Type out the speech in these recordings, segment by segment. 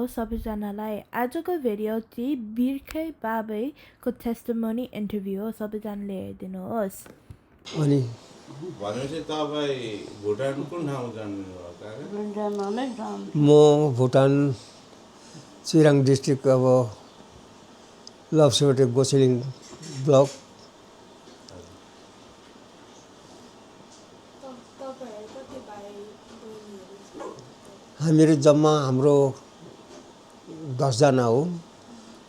सबैजनालाई। आजको भिडियो चाहिँ बिर्खे बाबैको टेस्टिमोनी इन्टरभ्यू हो, सबैजनाले हेरिदिनुहोस्। अनि भनेपछि तपाईँ भुटान कुन ठाउँ जानुभयो? म भुटान चिराङ डिस्ट्रिक्ट अब लप्सीबाट गोसेलिङ ब्लक। हामीहरू जम्मा हाम्रो 10 जना हो।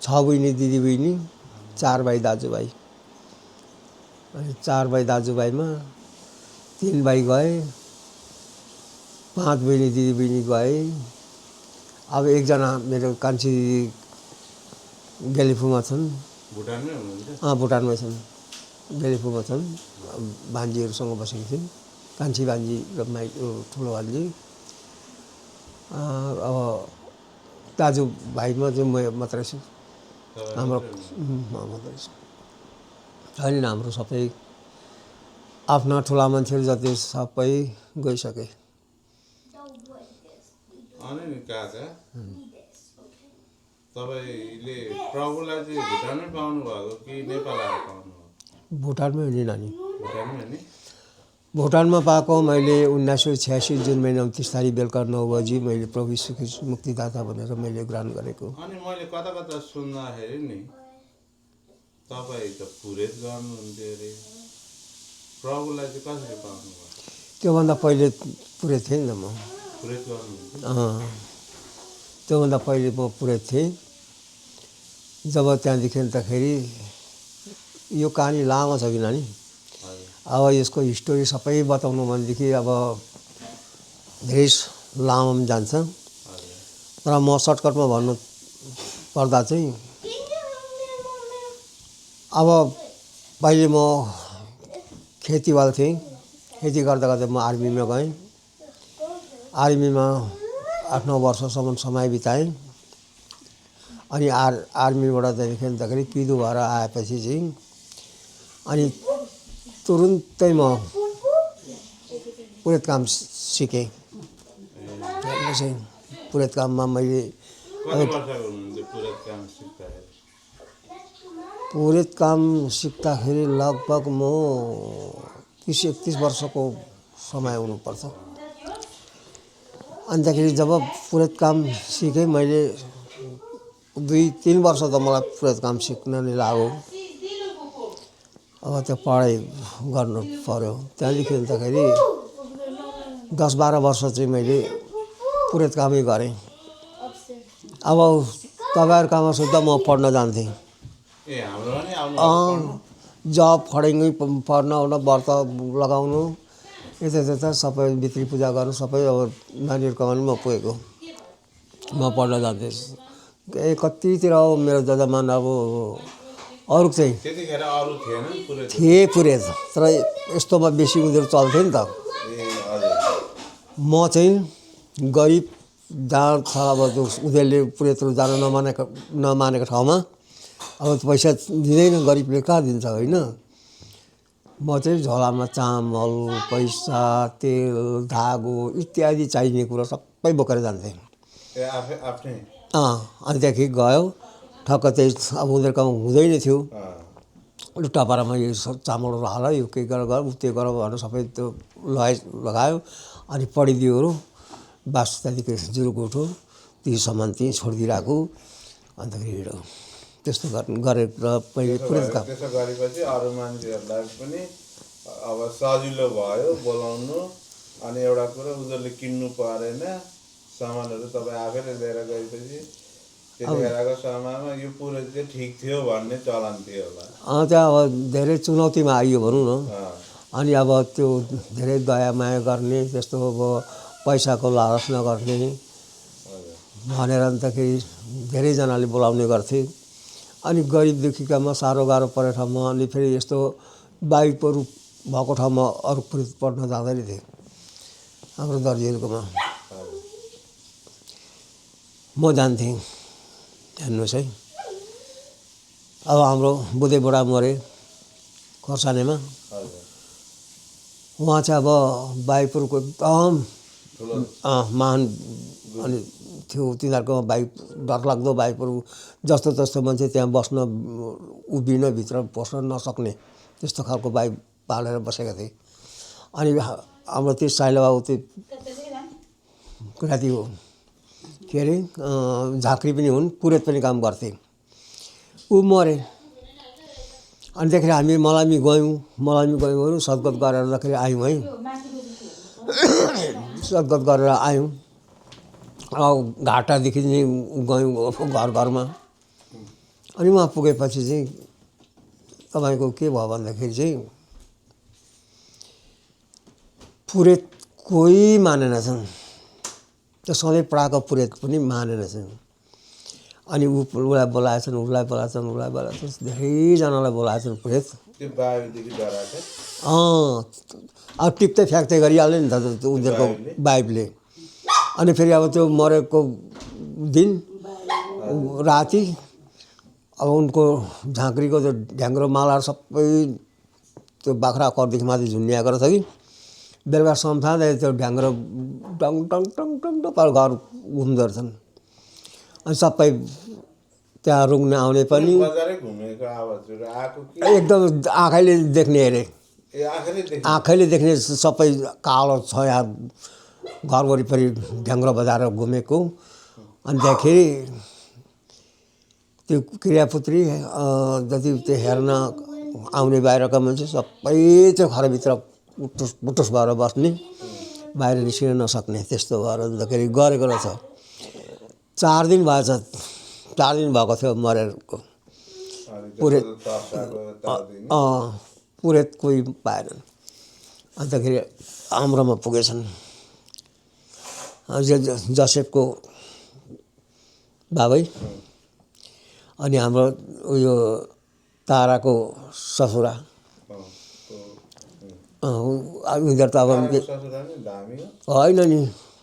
6 बहिनी दिदी बहिनी, 4 भाइ दाजुभाइ। अनि 4 भाइ दाजुभाइमा 3 भाइ गए, 5 बहिनी दिदी बहिनी गए। अब एकजना मेरो कान्छी दिदी गेलिफुमा छन्। भुटानमै हुनुहुन्छ? भुटानमै छन्, गेलिफुमा छन्। भान्जीहरूसँग बसेको थिएँ, कान्छी भान्जी र ठुलो भान्जी। अब दाजुभाइमा चाहिँ म मात्रै छु, हाम्रो मात्रै छु। अहिले हाम्रो सबै आफ्ना ठुला मान्छेहरू जति सबै गइसके। अनि नि काका, तपाईँले प्रभुलाई चाहिँ भुटानमै पाउनु भएको कि नेपाल आएर पाउनु भएको? भुटानमै हो नि नानी। भुटानमै नि? भुटानमा पाएको मैले 1986 जुन महिना 29 तारिक बेलुका 9 बजी मैले प्रभु यीशु ख्रीष्ट मुक्तिदाता भनेर मैले ग्रहण गरेको। अनि मैले कता कता सुन्दाखेरि नि तपाईँ त पुरेत गर्नुहुन्थ्यो अरे, प्रभुलाई चाहिँ कसरी पाउनु भयो? त्योभन्दा पहिले पुरेत थिएँ नि त म। पुरेत गर्नुहुन्थ्यो? त्योभन्दा पहिले म पुरेत थिएँ। जब त्यहाँदेखि अन्तखेरि यो कहानी लामो छ कि नानी। अब यसको हिस्टोरी सबै बताउनु भनेदेखि अब धेरै लामो जान्छ। र म सर्टकटमा भन्नु पर्दा चाहिँ अब पहिले म खेतीवाल थिएँ। खेती गर्दा गर्दा म आर्मीमा गएँ। आर्मीमा 8-9 वर्षसम्म समय बिताएँ। अनि आर्मीबाट त्यहाँदेखि अन्तखेरि पिदो भएर आएपछि चाहिँ अनि तुरुन्तै म पुरेत काम सिकेँ। पुरेत काममा मैले कति वर्षको हुनुहुन्थ्यो पुरेत काम सिक्दाखेरि? पुरेत काम सिक्दाखेरि लगभग म 30-31 वर्षको समय हुनुपर्छ। अन्तखेरि जब पुरेत काम सिकेँ मैले 2-3 वर्ष त मलाई पुरेत काम सिक्न नै लाग्यो। अब त्यो पढाइ गर्नु पर्यो। त्यहाँदेखि अन्तखेरि 10-12 वर्ष चाहिँ मैले पुरेत कामै गरेँ। अब तपाईँहरूकोमा सुधा म पढ्न जान्थेँ। ए हाम्रो पनि आउनु जब खडेङ्गै पर्न व्रत लगाउनु यता सबै भित्री पूजा गर्नु सबै अब नानीहरूकोमा पनि म पुगेको। म पढ्न जान्थेँ। कतितिर अब मेरो जजमान अब अरू चाहिँ त्यतिखेर अरू थिएन पुरेत? थिए पुरेत, तर यस्तोमा बेसी उनीहरू चल्थ्यो नि त। म चाहिँ गरिब जहाँ छ अब उनीहरूले पुरेतहरू जान नमानेको ठाउँमा अब पैसा दिँदैन, गरिबले कहाँ दिन्छ होइन। म चाहिँ झोलामा चामल, पैसा, तेल, धागो इत्यादि चाहिने कुरो सबै बोकेर जान्थेँ। ए आफ्नै? अनि त्यहाँदेखि गयो ठक्क त्यही अब उनीहरूकोमा हुँदैन थियो। टपरामा यो चामलहरू हाल, यो के गर त्यो गर भनेर सबै त्यो लगायो। अनि पढिदियोहरू बास त्यहाँदेखि जुरुको उठो ती सामान त्यहीँ छोडिदिइरहेको। अन्तखेरि हिँडो त्यस्तो गरेर पहिले पुरेत काम। त्यसो गरेपछि अरू मान्छेहरूलाई पनि अब सजिलो भयो बोलाउनु। अनि एउटा कुरो उनीहरूले किन्नु परेन सामानहरू, तपाईँ आफैले लिएर गएपछि त्यतिखेरको समयमा यो पुरेत चाहिँ ठिक थियो भन्ने चलन थियो होला। त्यहाँ अब धेरै चुनौतीमा आइयो भनौँ न। अनि अब त्यो धेरै दया माया गर्ने, त्यस्तो अब पैसाको लालच नगर्ने भनेर अन्तखेरि धेरैजनाले बोलाउने गर्थे। अनि गरिब दुखीकामा साह्रो गाह्रो परेको ठाउँमा अनि फेरि यस्तो बाइकहरू भएको ठाउँमा अरू पुरेत पढ्न जाँदैन थिए हाम्रो दर्जीहरूकोमा। म जान्थेँ। हेर्नुहोस् है, अब हाम्रो बुधे बुढा मरे खर्सानीमा। उहाँ चाहिँ अब बाइकहरूको एकदम महान अनि थियो तिनीहरूको बाइक डरलाग्दो बाइकहरू जस्तो तस्तो मान्छे त्यहाँ बस्न उभिन भित्र पस्न नसक्ने त्यस्तो खालको बाइक पालेर बसेका थिए। अनि हाम्रो त्यो साइलो बाबु त्यो कति हो के अरे झाँक्री पनि हुन्, पुरेत पनि काम गर्थे। ऊ मरे। अनिदेखि हामी मलामी गयौँ सद्गत गरेर आयौँ है। सद्गत गरेर आयौँ। घाटादेखि चाहिँ गयौँ घरमा। अनि उहाँ पुगेपछि चाहिँ तपाईँको के भयो भन्दाखेरि चाहिँ पुरेत कोही मानेनछन्। त्यो सधैँ पढाएको पुरेत पनि मानेनछन्। अनि उसलाई बोलाएछन् धेरैजनालाई बोलाएछन् पुरेत। त्यो बाबुदेखि डराएको अब टिप्दै फ्याक्दै गरिहाल्यो नि त उनीहरूको बाइबले। अनि फेरि अब त्यो मरेको दिन राति अब उनको झाँक्रीको त्यो ढ्याङ्ग्रो मालाहरू सबै त्यो बाख्रा करदेखि माथि झुन्डिएको रहेछ कि बेलुका सम्झाँदै त्यो ढ्याङ्ग्रो tongue tongue tongue tongue tongue घर घुम्दो रहेछन्। अनि सबै त्यहाँ रुङ्न आउने पनि एकदम आँखैले देख्ने अरे, आँखैले देख्ने सबै कालो छ यहाँ घर वरिपरि ढ्याङ्ग्रो बजाएर घुमेको। अनि त्यहाँखेरि त्यो क्रियापुत्री जति त्यो हेर्न आउने बाहिरका मान्छे सबै त्यो घरभित्र बुटुस भएर बस्ने, बाहिर निस्किन नसक्ने त्यस्तो भएर अन्तखेरि गरेको रहेछ। 4 दिन भएछ, 4 दिन भएको थियो मरेको। पुरेत पुरेत कोही पाएनन्। अन्तखेरि हाम्रोमा पुगेछन् जसेफको बाबै। अनि हाम्रो उयो ताराको ससुरा उनीहरू त अब होइन नि,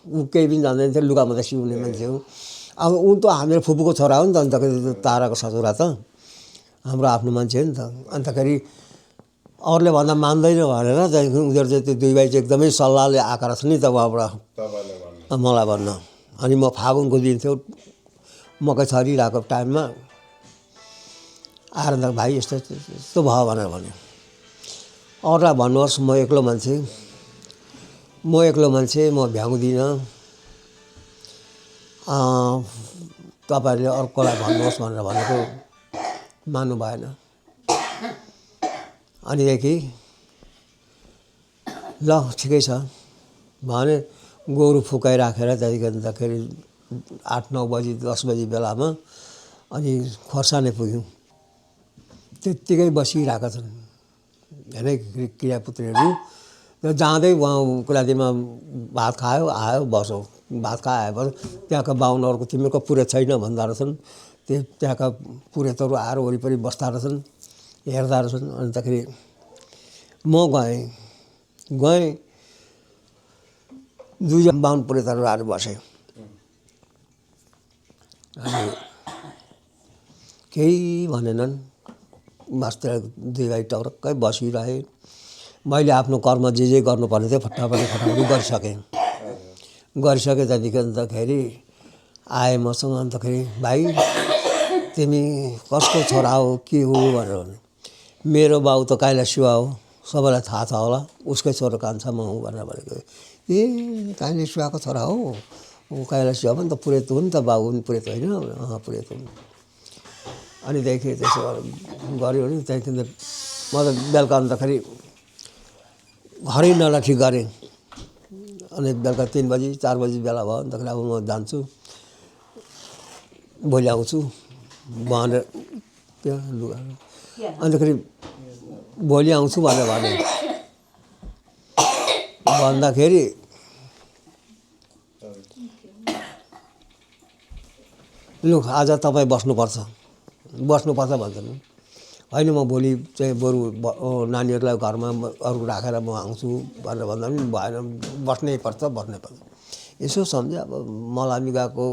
ऊ केही पनि जान्दैन थियो, लुगा मात्रै सिउने मान्छे हो। अब ऊ त हाम्रो फुपूको छोरा हो नि त। अन्तखेरि ताराको ससुरा त हाम्रो आफ्नो मान्छे हो नि त। अन्तखेरि अरूले भन्दा मान्दैन भनेर त्यहाँदेखि उनीहरू चाहिँ त्यो 2 भाइ चाहिँ एकदमै सल्लाहले आएको रहेछ नि त उहाँबाट मलाई भन्न। अनि म फागुनको दिन थियो, मकै छरिरहेको टाइममा आएर त भाइ यस्तो यस्तो भयो भनेर भन्यो। अरूलाई भन्नुहोस् म एक्लो मान्छे, म भ्याउँदिनँ, तपाईँहरूले अर्कोलाई भन्नुहोस् भनेर भनेको मान्नु भएन। अनिदेखि ल ठिकै छ भने गोरु फुकाइराखेर त्यहाँदेखि अन्तखेरि 8-9 बजी 10 बजी बेलामा अनि खोर्सानी पुग्यौँ। त्यत्तिकै बसिरहेका छन् धेरै क्रियापुत्रीहरू। त्यो जाँदै उहाँ कुरादिनमा भात खायो आयो बस्यो, भात खायो आयो बस्यो। त्यहाँका बाहुनहरूको तिमीहरूको पुरेत छैन भन्दा रहेछन्। त्यहाँका पुरेतहरू आएर वरिपरि बस्दा रहेछन्, हेर्दा रहेछन्। अन्तखेरि म गएँ 2 जना बाहुन पुरेतहरू आएर बसे। अनि केही भनेनन्, मास्टर 2 भाइ टक्रक्कै बसिरहे। मैले आफ्नो कर्म जे गर्नुपर्ने थियो फटाफट गरिसकेँ। त्यहाँदेखि अन्तखेरि आएँ मसँग। अन्तखेरि भाइ तिमी कसको छोरा हो के हो भनेर भने मेरो बाउ त कैलाश शिवा हो, सबैलाई थाहा छ होला, उसकै छोरो कान्छा म हुँ भनेर भनेको। ए कैलाश शिवाको छोरा हो, कैलाश शिवा पनि त पुरेत हो नि त, बाउ पनि पुरेत होइन? पुरेत हुन्। अनि देखि त्यसो गऱ्यो भने त्यहाँदेखि म त बेलुका अन्तखेरि घरै नलठी गरेँ। अनि बेलुका 3 बजी 4 बजी बेला भयो। अन्तखेरि अब म जान्छु, भोलि आउँछु भनेर त्यो लुगा अन्तखेरि भोलि आउँछु भनेर भने भन्दाखेरि लु आज तपाईँ बस्नुपर्छ भन्छन्। होइन म भोलि चाहिँ बरु नानीहरूलाई घरमा अरू राखेर म आउँछु भनेर भन्दा पनि भएन, बस्नै पर्छ। यसो सम्झ्यो अब मलामी गएको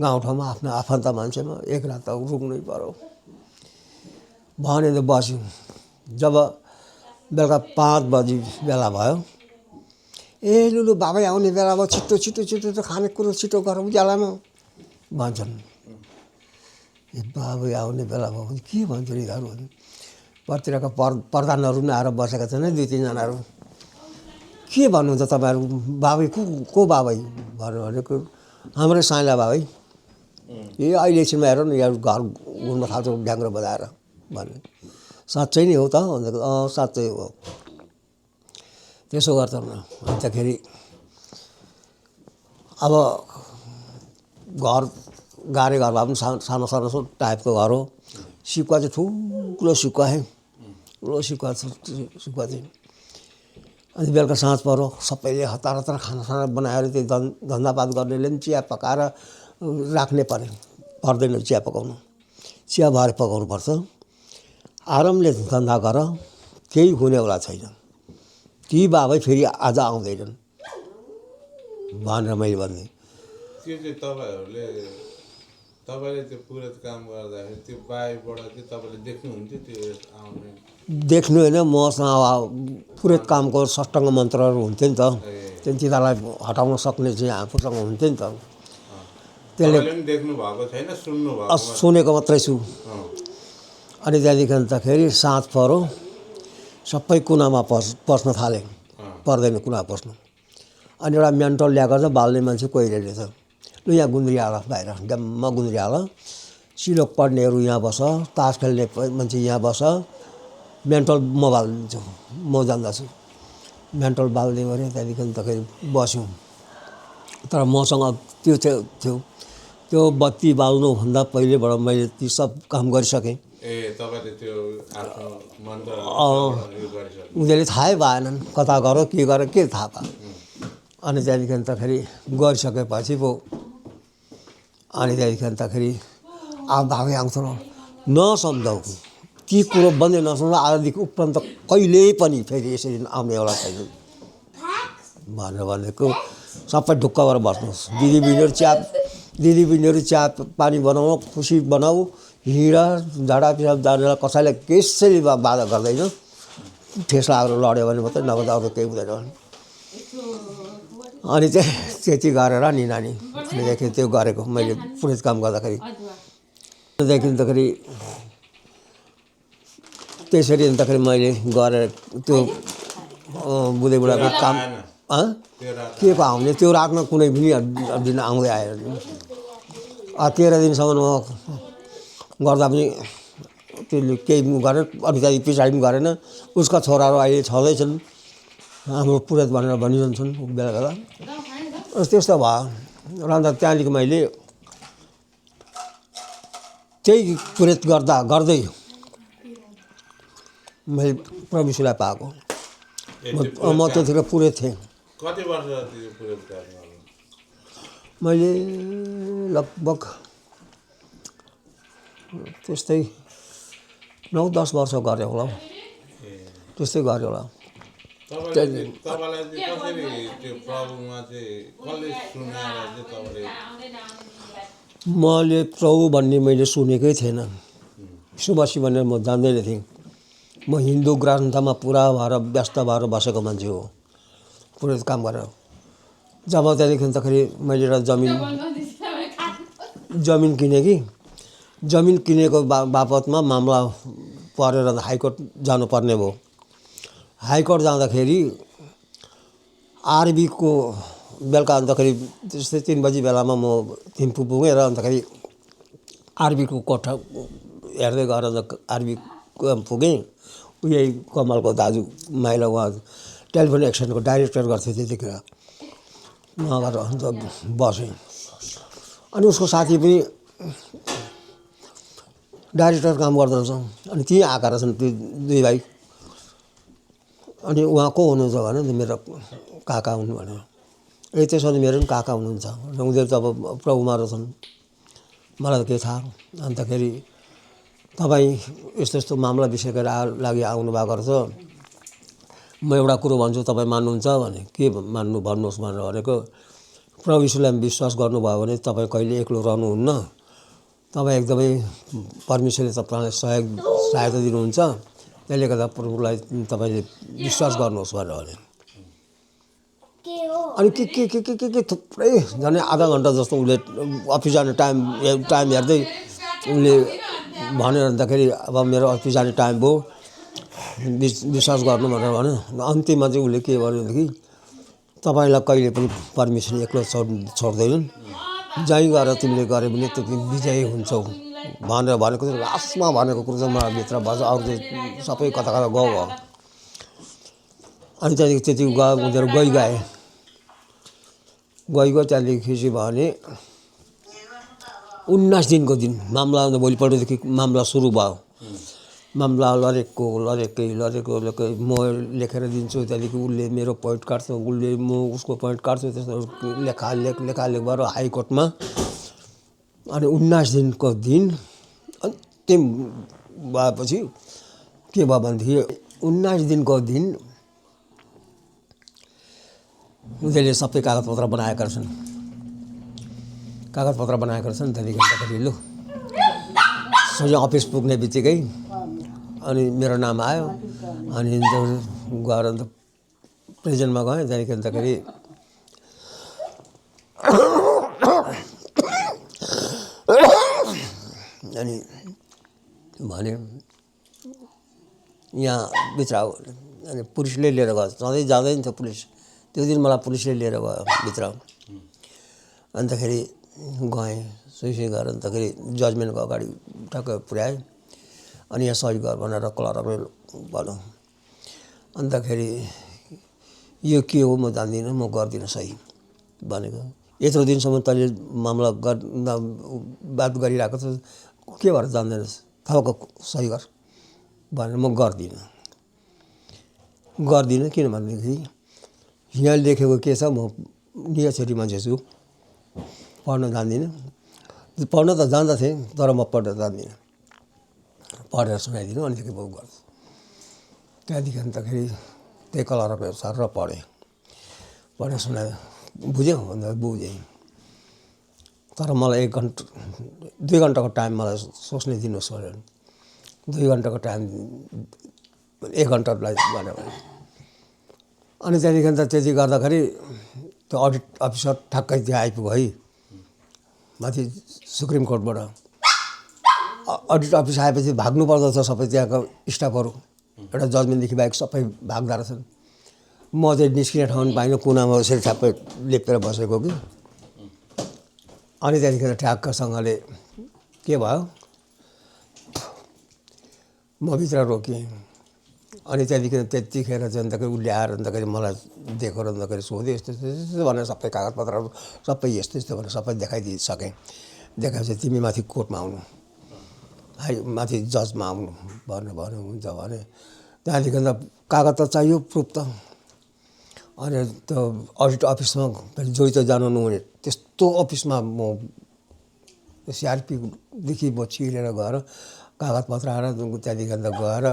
गाउँठाउँमा आफ्नो आफन्त मान्छेमा 1 रात त रुक्नै पर्यो भने त बस्यौँ। जब बेलुका 5 बजी बेला भयो, ए लुलु बाबै आउने बेला भयो, छिटो खानेकुरो छिटो गरौँ उज्यालोमा भन्छन्। ए बाबु आउने बेला भयो भने के भन्छ नि यिनीहरू भने प्रतिका प्रधानहरू पनि आएर बसेका छन् 2-3जनाहरू। के भन्नुहुन्छ तपाईँहरू बाबै को बाबै भनेको हाम्रै साइला बाबै। ए अहिले एकछिनमा हेर न यहाँ घर घुम्न थाल्छ ढ्याङ्ग्रो बजाएर भने साँच्चै नै हो त भनेको साँच्चै हो। त्यसो गर्छ न अन्तखेरि अब घर गारे घर भए पनि सानो सानो टाइपको घर हो। सिकुवा चाहिँ ठुलो सिकुवा है ठुलो सिकुवा चाहिँ अनि बेलुका साँझ पऱ्यो सबैले हतार हतार खानासाना बनाएर त्यो धन्दापात गर्नेले पनि चिया पकाएर राख्नै पर्दैन चिया पकाउनु। चिया भएर पकाउनु पर्छ। आरामले धन्दा गर केही हुनेवाला छैन। ती बाबै फेरि आज आउँदैनन् भनेर मैले भन्ने। त्यो चाहिँ तपाईँले त्यो पुरत काम गर्दाखेरि त्यो बाहिरबाट चाहिँ तपाईँले देख्नुहुन्थ्यो त्यो आउने? देख्नु होइन मसँग पुरत कामको सष्टाङ्ग मन्त्रहरू हुन्थ्यो नि त। तिनीहरूलाई हटाउन सक्ने चाहिँ आफूसँग हुन्थ्यो नि त। त्यसले देख्नु भएको छैन सुन्नु भएको? सुनेको मात्रै छु। अनि त्यहाँदेखि अन्तखेरि साँझ पऱ्यो सबै कुनामा पस्न थाले। पर्दैन कुना पस्नु। अनि एउटा मेन्टल ल्याएको छ बाल्ने मान्छे कोही रहेछ। लु यहाँ गुन्द्री हाल बाहिर ड्याम्म गुन्द्री हाल। सिलोक पढ्नेहरू यहाँ बस तास खेल्ने मान्छे यहाँ बस मेन्टल म बालिदिन्छु म जान्दछु। मेन्टल बालिदियो भने त्यहाँदेखि अन्तखेरि बस्यौँ। तर मसँग त्यो थियो त्यो बत्ती बाल्नुभन्दा पहिलेबाट मैले ती सब काम गरिसकेँ। तपाईँले त्यो आफ्नो मन्त्र उनीहरूले थाहै भएनन् कता गर के थाहा पायो। अनि त्यहाँदेखि अन्तखेरि गरिसकेपछि पो अनि त्यहाँदेखि अन्तखेरि अब भावी आउँछ नसम्झाउ ती कुरो बन्दै नसम्झाउ आजदेखि उपरान्त कहिल्यै पनि फेरि यसरी आउनेवाला छैन भनेर भनेको। सबै ढुक्क भएर बस्नुहोस्। दिदीबहिनीहरू चिया पानी बनाऊ खुसी बनाऊ हिँड झाडा पिसाब जानेलाई कसैलाई त्यसरी बाधा गर्दैन। ठेस लागेर लड्यो भने मात्रै नभए अरू केही हुँदैन। अनि चाहिँ त्यति गरेर नि नानी अनिदेखि त्यो गरेको मैले पुलिस काम गर्दाखेरि। त्यहाँदेखि अन्तखेरि त्यसरी अन्तखेरि मैले गरेर त्यो बुढे बुढाको काम के को आउने त्यो राख्न कुनै पनि दिन आउँदै आएर 13 दिनसम्म म गर्दा पनि त्यसले केही गरेन। अनि त्यहाँदेखि पछाडि पनि गरेन। उसका छोराहरू अहिले छँदैछन् हाम्रो पुरेत भनेर भनिरहन्छन् बेला बेला। त्यस्तो भयो र अन्त त्यहाँदेखि मैले त्यही पुरेत गर्दै मैले प्रविशुलाई पाएको। म त्यतिखेर पुरेत थिएँ। कति वर्ष त्यो पुरेत गर्नु? मैले लगभग त्यस्तै 9-10 वर्ष गरेँ होला त्यस्तै गरेँ होला। तपाईँलाई चाहिँ कसरी त्यो प्रभुमा चाहिँ कसले सुनाएर चाहिँ तपाईँले? मैले प्रभु भन्ने मैले सुनेकै थिएन। सुबासी भनेर म जान्दैन थिएँ। म हिन्दू ग्रन्थमा पुरा भएर व्यस्त भएर बसेको मान्छे हो पुरै काम गरेर। जब त्यहाँदेखि अन्तखेरि मैले एउटा जमिन किनेँ कि जमिन किनेको बापतमा मामला परेर हाइकोर्ट जानुपर्ने भयो। हाइकोर्ट जाँदाखेरि आरबीको बेलुका अन्तखेरि त्यस्तै 3 बजी बेलामा म थिम्पू पुगेँ र अन्तखेरि आरबीको कोठा हेर्दै गएर आरबी पुगेँ। यही कमलको दाजु माइला उहाँ टेलिफोन एक्सचेन्जको डाइरेक्टर गर्थ्यो त्यतिखेर। नगर अन्त बसेँ। अनि उसको साथी पनि डाइरेक्टर काम गर्दो रहेछ। अनि त्यहीँ आएका रहेछन् त्यो 2 भाइ। अनि उहाँ को हुनुहुन्छ भने मेरो काका हुनु भनेर। त्यसो भने मेरो पनि काका हुनुहुन्छ र उनीहरू त अब प्रभुमा रहेछन् मलाई त के थाहा। अन्तखेरि तपाईँ यस्तो यस्तो मामला विषयको लागि आउनुभएको रहेछ म एउटा कुरो भन्छु तपाईँ मान्नुहुन्छ भने के मान्नु भन्नुहोस् भनेर भनेको। प्रभु यीशुलाई विश्वास गर्नुभयो भने तपाईँ कहिले एक्लो रहनुहुन्न। तपाईँ एकदमै परमेश्वरले तपाईँलाई सहायता दिनुहुन्छ। त्यसले गर्दा प्रभुलाई तपाईँले विश्वास गर्नुहोस् भनेर भने। अनि के थुप्रै झन् आधा घन्टा जस्तो उसले अफिस जाने टाइम हेर्दै उसले भनेर अन्तखेरि अब मेरो अफिस जाने टाइम भयो विश्वास गर्नु भनेर भन्यो। अन्तिममा चाहिँ उसले के भन्यो भनेदेखि तपाईँलाई कहिले पनि पर्मिसन एक्लो छोड्दैनन्, जहीँ गएर तिमीले गऱ्यो भने त तिमी विजयी हुन्छौ भनेर भनेको चाहिँ लास्टमा भनेको कुरो चाहिँ मलाई भित्र बस्छ, अरू चाहिँ सबै कता कता गयो। अनि त्यहाँदेखि त्यति गयो उनीहरू गए त्यहाँदेखि भने 19 दिनको दिन मामला भोलिपल्टदेखि मामला सुरु भयो। मामला लडेको म लेखेर दिन्छु, त्यहाँदेखि उसले मेरो पोइन्ट काट्छ, उसले म उसको पोइन्ट काट्छु, त्यस्तो लेखालेख भएर हाइकोर्टमा। अनि 19 दिनको दिन अन्तिम भएपछि के भयो भनेदेखि 19 दिनको दिन उनीहरूले सबै कागजपत्र बनाएका छन्। त्यहाँदेखि अन्तखेरि लु सोझै अफिस पुग्ने बित्तिकै अनि मेरो नाम आयो। अनि गएर अन्त प्रेजेन्टमा गएँ। त्यहाँदेखि अन्तखेरि अनि भने यहाँ भित्र आऊ। अनि पुलिसले लिएर गयो, सधैँ जाँदैन थियो पुलिस, त्यो दिन मलाई पुलिसले लिएर गयो भित्र। अन्तखेरि गएँ, सुई गएर अन्तखेरि जजमेन्टको अगाडि टक्क पुर्याएँ। अनि यहाँ सही गर भनेर क्लर्कले भन्यो। अन्तखेरि यो के हो म जान्दिनँ, म गर्दिनँ सही भनेको। यत्रो दिनसम्म तैँले मामला बात गरिरहेको छ, के भएर जान्दैनस्, थपक्क सही गर भनेर म गर्दिनँ किनभनेदेखि यहाँ लेखेको के छ, म नियछेरी मान्छे छु, पढ्न जान्दिनँ। पढ्न त जान्दथेँ तर म पढ्न जान्दिनँ, पढेर सुनाइदिनु अनि देखि बहु गर्छु। त्यहाँदेखि अन्तखेरि त्यही कलरको सर र पढेर सुनायो, बुझ्यौ भन्दा बुझेँ। तर मलाई 2 घन्टाको टाइम मलाई सोच्ने दिनुहोस् भनेर 2 घन्टाको टाइम 1 घन्टालाई भन्यो भने। अनि त्यहाँदेखि अन्त त्यति गर्दाखेरि त्यो अडिट अफिसर ठ्याक्कै त्यहाँ आइपुग्यो है, माथि सुप्रिम कोर्टबाट। अडिट अफिस आएपछि भाग्नु पर्दछ सबै त्यहाँको स्टाफहरू, एउटा जजमेन्टदेखि बाहेक सबै भाग्दा रहेछन्। म चाहिँ निस्किने ठाउँ पाइनँ, कुनामा यसरी ठ्याप्पै लेपेर बसेको कि। अनि त्यहाँदेखि ठ्याक्कसँगले के भयो, म भित्र रोकेँ। अनि त्यहाँदेखि त्यतिखेर चाहिँ अन्तखेरि उसले आएर अन्तखेरि मलाई दिएको र अन्तखेरि सोध्यो यस्तो भनेर सबै कागजपत्रहरू सबै यस्तो भनेर सबै देखाइदिइसकेँ। देखाएपछि तिमी माथि कोर्टमा आउनु, माथि जजमा आउनु भन्यो। हुन्छ भने त्यहाँदेखि अन्त कागज त चाहियो, प्रुफ त। अनि त्यो अडिट अफिसमा जोइ त जानु नहुने त्यस्तो अफिसमा म सिआरपीदेखि म छिरेर गएर कागजपत्र आएर त्यहाँदेखि अन्त गएर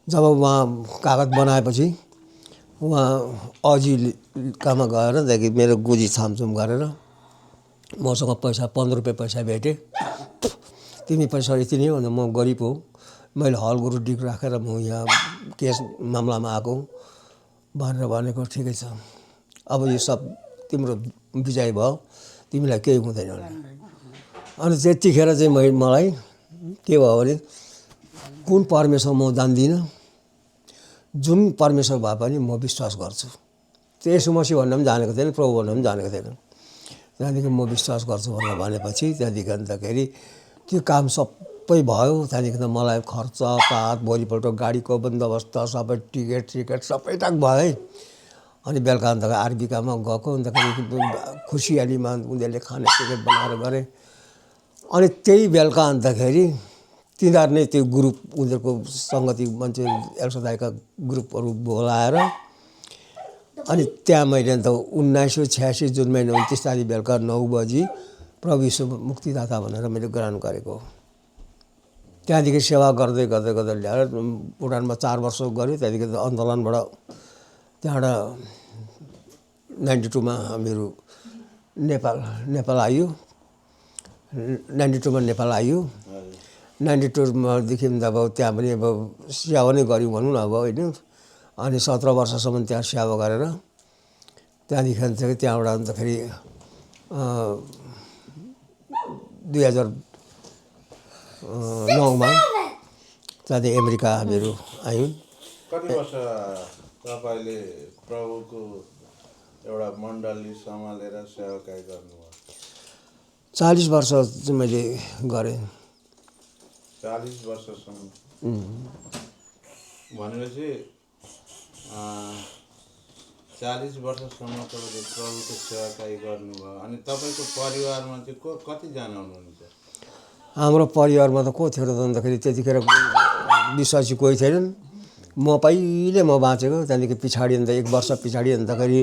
जब उहाँ कागज बनाएपछि उहाँ अजिकामा गएर त्यहाँदेखि मेरो गोजी छामछुम गरेर मसँग 15 रुपियाँ पैसा भेटेँ। तिमी पैसा यति नै हो भने म गरिब हो, मैले हलगुरु डिग राखेर म यहाँ केस मामलामा आएको भनेर भनेको। ठिकै छ, अब यो सब तिम्रो विजय भयो, तिमीलाई केही हुँदैन। अनि त्यतिखेर चाहिँ मलाई के भयो भने कुन परमेश्वर म जान्दिनँ, जुन परमेश्वर भए पनि म विश्वास गर्छु। त्यो यसु मसीह भन्न पनि जानेको थिएन, प्रभु भन्न पनि जानेको थिएन। त्यहाँदेखि म विश्वास गर्छु भनेर भनेपछि त्यहाँदेखि अन्तखेरि त्यो काम सबै भयो। त्यहाँदेखि त मलाई खर्चपात, भोलिपल्ट गाडीको बन्दोबस्त, सबै टिकट सबै टाक भयो है। अनि बेलुका अन्त आरबिकामा गएको, अन्तखेरि खुसियालीमा उनीहरूले खाने टिकट बनाएर गरे। अनि त्यही बेलुका अन्तखेरि तिनीहरू नै त्यो ग्रुप उनीहरूको सङ्गति मान्छे एल्सदाईका ग्रुपहरू बोलाएर अनि त्यहाँ मैले अन्त 1986 जुन महिना 29 तारिक बेलुका 9 बजी प्रभु यीशु मुक्तिदाता भनेर मैले ग्रहण गरेको। त्यहाँदेखि सेवा गर्दै ल्याएर भुटानमा 4 वर्ष गऱ्यो। त्यहाँदेखि आन्दोलनबाट त्यहाँबाट 92 मा हामीहरू नेपाल आयो। 92 मा नेपाल आयो। 92 मादेखि अब त्यहाँ पनि अब सेवा नै गऱ्यौँ भनौँ न अब होइन। अनि 17 वर्षसम्म त्यहाँ सेवा गरेर त्यहाँदेखि चाहिँ त्यहाँबाट अन्तखेरि 2009मा त्यहाँदेखि अमेरिका हामीहरू आयौँ। कति वर्ष तपाईँले प्रभुको एउटा मण्डली सम्हालेर सेवाकाई गर्नुभयो? 40 वर्ष चाहिँ मैले गरेँ। 40 वर्षसम्म भनेपछि 40 वर्षसम्म तपाईँले प्रभुको सेवाकाई गर्नुभयो। अनि तपाईँको परिवारमा चाहिँ कतिजना हुनुहुन्छ? हाम्रो परिवारमा त को थियो र भन्दाखेरि त्यतिखेर विश्वासी कोही थिएनन्। म पहिले बाँचेको, त्यहाँदेखि पछाडि अन्त 1 वर्ष पछाडि अन्तखेरि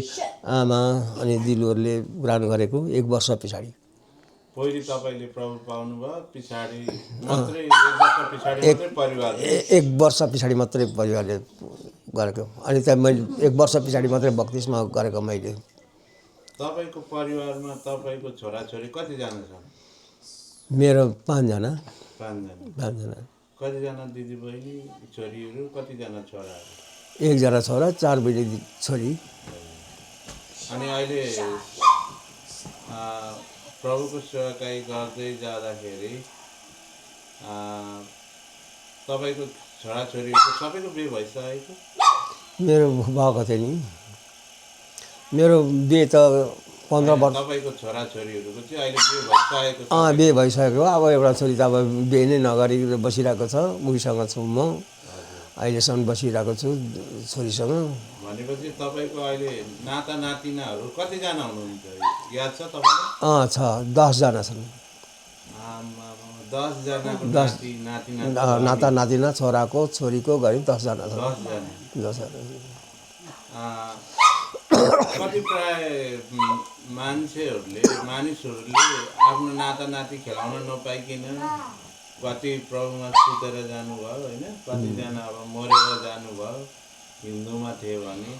आमा अनि दिलुहरूले ग्रहण गरेको 1 वर्ष पछाडि। पहिले तपाईँले प्रभु पाउनुभयो, पछाडि मात्रै 1 वर्ष पछाडि मात्रै परिवारले? 1 वर्ष पछाडि मात्रै परिवारले गरेको। अनि त्यहाँ मैले 1 वर्ष पछाडि मात्रै बत्तिसमा गरेको मैले। तपाईँको परिवारमा तपाईँको छोराछोरी कतिजना छन्? मेरो 5 जना। 5 जना। 5 जना। कतिजना दिदी बहिनी छोरीहरू, कतिजना छोराहरू? 1 जना छोरा, 4 बहिनी छोरी। अनि अहिले प्रभुको सेवाकाई गर्दै जाँदाखेरि तपाईँको छोराछोरीहरू सबैको बिहे भइसकेको? मेरो भएको थियो नि, मेरो बिहे त 15 वर्ष। तपाईँको छोराछोरीहरूको चाहिँ अहिले बिहे भइसकेको छ? बिहे भइसकेको। अब एउटा छोरी त अब बिहे नै नगरी बसिरहेको छ। उहीसँग छु म, अहिलेसम्म बसिरहेको छु छोरीसँग। भनेपछि तपाईँको अहिले नाता नातिनाहरू कतिजना हुनुहुन्छ? याद छ तपाईँलाई? छ, 10 जना छन्। 10 जनाको नाता नातिना छोराको छोरीको गरी 10 जना छन्। 10 जना। कतिपय मानिसहरूले आफ्नो नाता नाति खेलाउन नपाइकन कति प्रभुमा सुतेर जानुभयो होइन, कतिजना अब मरेर जानुभयो हिन्दूमा थियो भने।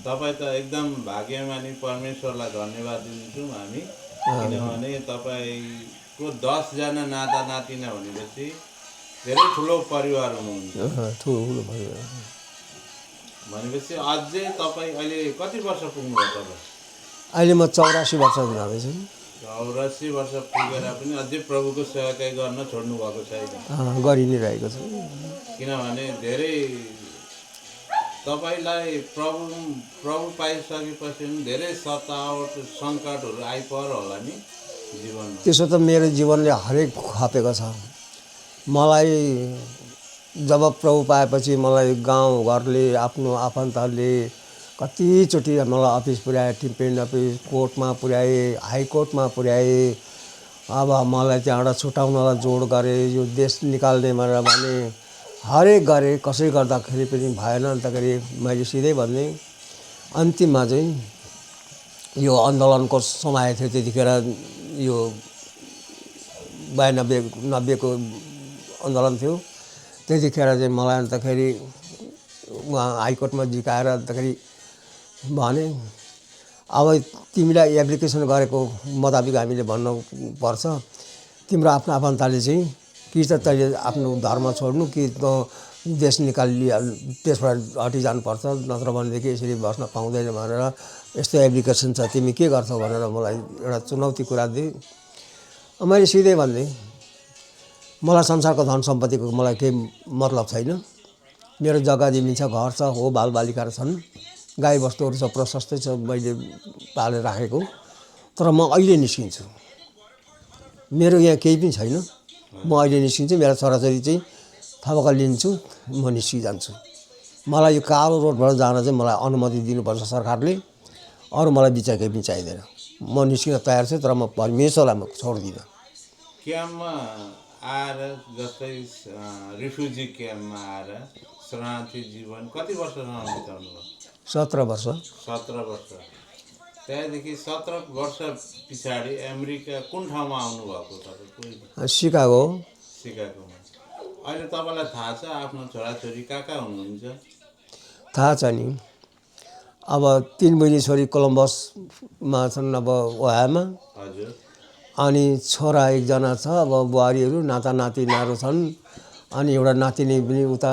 तपाईँ त एकदम भाग्यमानी, परमेश्वरलाई धन्यवाद दिन्छौँ हामी, किनभने तपाईँको 10 जना नाता नातिना भनेपछि धेरै ठुलो परिवार हुनुहुन्छ। ठुलो परिवार भनेपछि अझै तपाईँ अहिले कति वर्ष पुग्नुभयो तपाईँ? अहिले म 84 वर्ष हुँदैछु। 84 वर्ष पुगेर पनि अझै प्रभुको सेवाकाई गर्न छोड्नु भएको छैन? गरि नै रहेको छ। किनभने धेरै तपाईँलाई प्रभु पाइसकेपछि पनि धेरै सतावट सङ्कटहरू आइपर होला नि जीवनमा? त्यसो त मेरो जीवनले हरेक खपेको छ। मलाई जब प्रभु पाएपछि मलाई गाउँघरले, आफ्नो आफन्तहरूले कतिचोटि मलाई अफिस पुर्याए, टिम्पेन अफिस, कोर्टमा पुर्याए, हाइकोर्टमा पुर्याए। अब मलाई त्यहाँबाट छुटाउनलाई जोड गरे, यो देश निकाल्ने भनेर भने हरेक गरे। कसै गर्दाखेरि पनि भएन। अन्तखेरि मैले सिधै भन्ने, अन्तिममा चाहिँ यो आन्दोलनको समय थियो त्यतिखेर, यो 92-90को आन्दोलन थियो। त्यतिखेर चाहिँ मलाई अन्तखेरि उहाँ हाइकोर्टमा जिकाएर अन्तखेरि भने, अब तिमीलाई एप्लिकेसन गरेको मुताबिक हामीले भन्नुपर्छ, तिम्रो आफ्नो आफन्तले चाहिँ कि त तैँले आफ्नो धर्म छोड्नु कि देश त्यसबाट हटिजानुपर्छ, नत्र भनेदेखि यसरी बस्न पाउँदैन भनेर यस्तो एप्लिकेसन छ, तिमी के गर्छौ भनेर मलाई एउटा चुनौती कुरा दिए। मैले सिधै भन्दै, मलाई संसारको धन सम्पत्तिको मलाई केही मतलब छैन। मेरो जग्गा जमिन छ, घर छ, हो बालबालिकाहरू छन्, गाई बस्तुहरू छ, प्रशस्तै छ, मैले पालेर राखेको। तर म अहिले निस्किन्छु, मेरो यहाँ केही पनि छैन। म अहिले निस्किन्छु, मेरो छोराछोरी चाहिँ थपका लिन्छु, म निस्किजान्छु। मलाई यो कालो रोडबाट जान चाहिँ मलाई अनुमति दिनुपर्छ सरकारले। अरू मलाई विचार केही पनि चाहिँदैन। म निस्किन तयार छु, तर म परमेश्वरलाई म छोड्दिनँ। क्याम्पमा आएर, जस्तै रिफ्युजी क्याम्पमा आएर शरणार्थी जीवन कति वर्षसम्म बिताउनु भयो? 17 वर्ष। 17 वर्ष। त्यहाँदेखि 17 वर्ष पछाडि अमेरिका कुन ठाउँमा आउनुभएको तपाईँ? सिकागो। सिकागोमा। अहिले तपाईँलाई थाहा छ आफ्नो छोराछोरी कहाँ कहाँ हुनुहुन्छ? थाहा छ नि। अब 3 बहिनी छोरी कोलम्बसमा छन्, अब ओहायोमा। हजुर। अनि छोरा 1 जना छ। अब बुहारीहरू, नाता नातिनाहरू छन्। अनि एउटा नातिनी पनि उता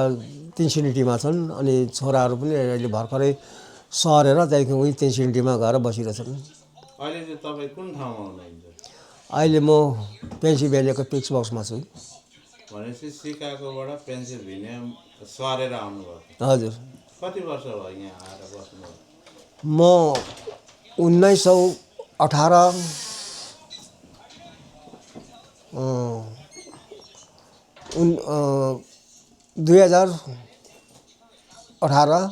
सिन्सिनेटीमा छन्। अनि छोराहरू पनि अहिले भर्खरै सरेर त्यहाँदेखि उहीँ पेन्सिलिटीमा गएर बसिरहेछन्। अहिले चाहिँ तपाईँ कुन ठाउँमा हुनुहुन्छ? अहिले म पेन्सिलभेनियाको पिट्सबर्गमा छु। भनेपछि सिकागोबाट पेन्सिलभेनिया सरेर आउनुभयो। हजुर, कति वर्ष भयो यहाँ आएर बस्नुभयो? म 1918 2018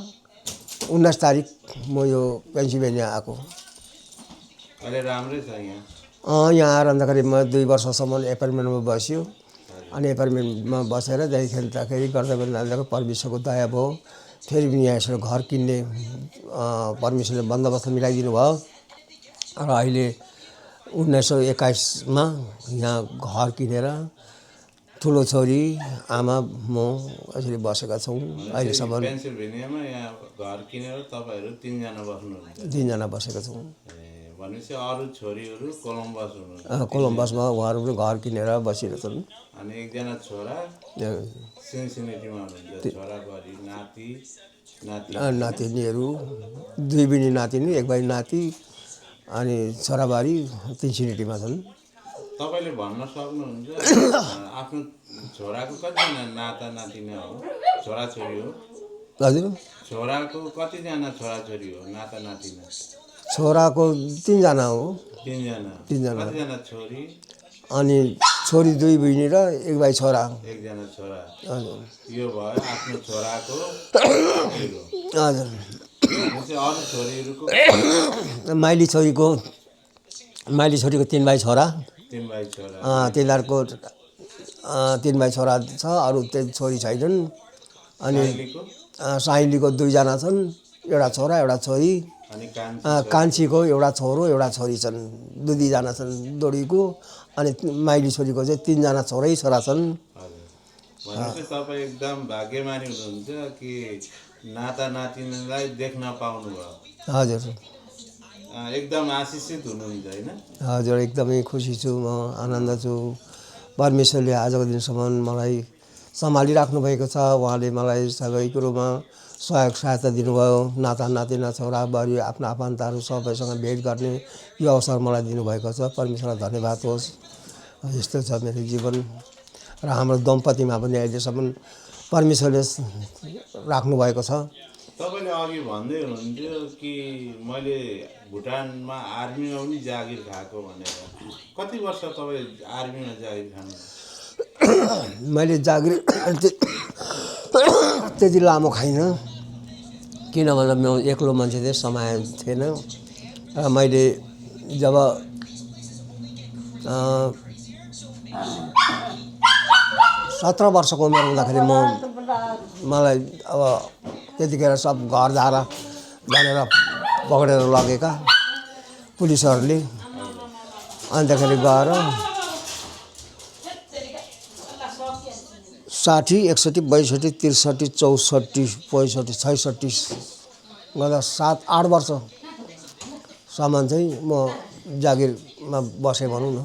19 तारिक म यो पेन्सिलभेनिया आएको। अहिले राम्रै छ यहाँ? यहाँ आएर अन्तखेरि म 2 वर्षसम्म एपार्टमेन्टमा बस्यो। अनि एपार्टमेन्टमा बसेर त्यहाँदेखि गर्दा गर्दा परमेश्वरको दया भयो। फेरि पनि यहाँ यसो घर किन्ने परमेश्वरले बन्दोबस्त मिलाइदिनु भयो र अहिले 1921 मा यहाँ घर किनेर ठुलो छोरी आमा म यसरी बसेका छौँ अहिलेसम्म। पेन्सिलभेनियामा यहाँ घर किनेर तपाईँहरू 3 जना बस्नुहुन्छ? 3 जना बसेका छौँ। भनेपछि अरू छोरीहरू कोलम्बस हुनुहुन्छ? कोलम्बसमा उहाँहरू पनि घर किनेर बसिरहेछन्। अनि एकजना छोरा सिन्सिनेटीमा हुनुहुन्छ? छोराबुहारी नाति नातिनीहरू 2 बहिनी नातिनी 1 भाइ नाति अनि छोराबारी सिन्सिनेटीमा छन्। तपाईँले भन्न सक्नुहुन्छ आफ्नो छोराको कतिजना नाता नातिनी हो, छोराछोरी हो? हजुर, छोराको कतिजना छोराछोरी हो, नाता नातिनी? छोराको 3 जना हो। 3 जना। कतिजना छोरी? अनि छोरी 2 बहिनी र 1 भाइ छोरा। 1 जना छोरा। हजुर, यो भयो आफ्नो छोराको छोरीहरू। हजुर। भनेपछि अरू छोरीहरूको? माइली छोरीको 3 भाइ छोरा। 3 भाइ छोरा। तिनीहरूको 3 भाइ छोरा छ, अरू त्यही छोरी छैनन्। अनि साइलीको 2 जना छन्, एउटा छोरा एउटा छोरी। अनि कान्छीको एउटा छोरो एउटा छोरी छन्, 2 जना छन् दोडीको। अनि माइली छोरीको चाहिँ 3 जना छोरै छोरा छन्। भनेपछि तपाईँ एकदम भाग्यमानी हुनुहुन्छ कि नाता नातिनीलाई देख्न पाउनुभयो। हजुर, एकदम आशिषित हुनुहुन्छ होइन? हजुर, एकदमै खुसी छु, म आनन्द छु। परमेश्वरले आजको दिनसम्म मलाई सम्हालिराख्नु भएको छ। उहाँले मलाई सबै कुरोमा सहयोग सहायता दिनुभयो। नाता नातिना छोरा बुहारी आफ्ना आफन्तहरू सबैसँग भेट गर्ने यो अवसर मलाई दिनुभएको छ। परमेश्वरलाई धन्यवाद होस्। यस्तो छ मेरो जीवन र हाम्रो दम्पतिमा पनि अहिलेसम्म परमेश्वरले राख्नुभएको छ। तपाईँले अघि भन्दै हुनुहुन्थ्यो कि मैले भुटानमा आर्मीमा पनि जागिर खाएको भनेर। कति वर्ष तपाईँ आर्मीमा जागिर खानु? मैले जागिर त्यति लामो खाइनँ, किन भन्दा म एक्लो मान्छे थिएँ, समय थिएन। र मैले जब 17 वर्षको उमेर हुँदाखेरि मलाई अब त्यतिखेर सब घरधारा भनेर पक्रेर लगेका पुलिसहरूले। अन्तखेरि गएर 60, 61, 62, 63, 64, 65, 66 गर्दा 7-8 वर्षसम्म चाहिँ म जागिरमा बसेँ भनौँ न।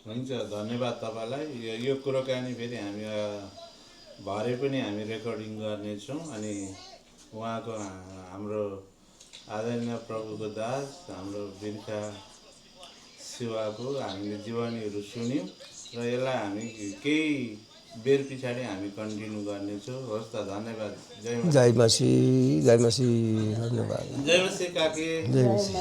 हुन्छ, धन्यवाद तपाईँलाई। यो कुराकानी फेरि हामी भरे पनि हामी रेकर्डिङ गर्नेछौँ। अनि उहाँको हाम्रो आदरणीय प्रभुको दास हाम्रो बिर्खा सेवाको हामीले जीवनीहरू सुन्यौँ र यसलाई हामी केही बेर पछाडि हामी कन्टिन्यू गर्नेछौँ। होस् त, धन्यवाद। जय मसी, जय मसी, धन्यवाद। जय मसी काकी। जय मसी।